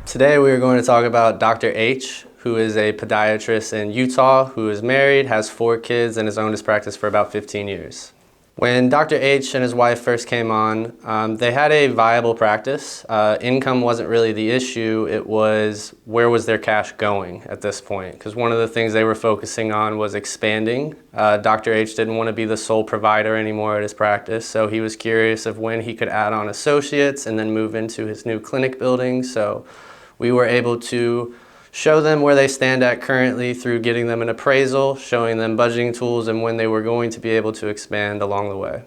Today we are going to talk about Dr. H, who is a podiatrist in Utah, who is married, has 4 kids, and has owned his practice for about 15 years. When Dr. H and his wife first came on, they had a viable practice. Income wasn't really the issue, it was where was their cash going at this point, because one of the things they were focusing on was expanding. Dr. H didn't want to be the sole provider anymore at his practice, so he was curious of when he could add on associates and then move into his new clinic building. So we were able to show them where they stand at currently through getting them an appraisal, showing them budgeting tools, and when they were going to be able to expand along the way.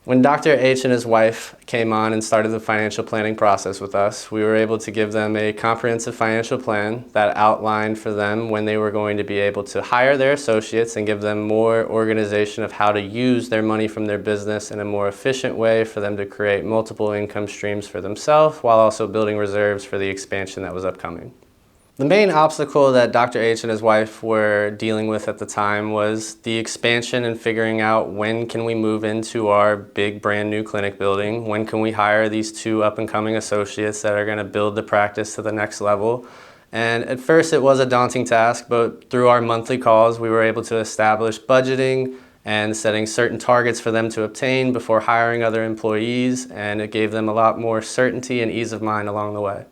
When Dr. H and his wife came on and started the financial planning process with us, we were able to give them a comprehensive financial plan that outlined for them when they were going to be able to hire their associates and give them more organization of how to use their money from their business in a more efficient way for them to create multiple income streams for themselves while also building reserves for the expansion that was upcoming. The main obstacle that Dr. H and his wife were dealing with at the time was the expansion and figuring out when can we move into our big brand new clinic building, when can we hire these 2 up-and-coming associates that are going to build the practice to the next level. And at first it was a daunting task, but through our monthly calls we were able to establish budgeting and setting certain targets for them to obtain before hiring other employees, and it gave them a lot more certainty and ease of mind along the way.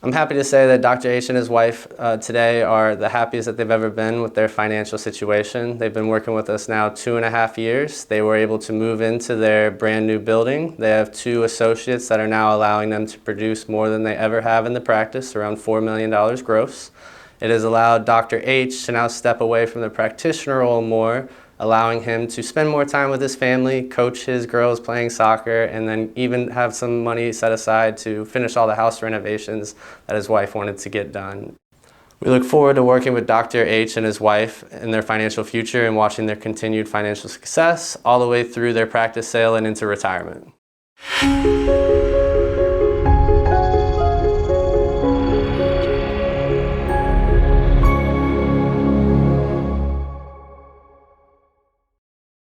I'm happy to say that Dr. H and his wife today are the happiest that they've ever been with their financial situation. They've been working with us now 2.5 years. They were able to move into their brand new building. They have 2 associates that are now allowing them to produce more than they ever have in the practice, around $4 million gross. It has allowed Dr. H to now step away from the practitioner role more, allowing him to spend more time with his family, coach his girls playing soccer, and then even have some money set aside to finish all the house renovations that his wife wanted to get done. We look forward to working with Dr. H and his wife in their financial future and watching their continued financial success all the way through their practice sale and into retirement.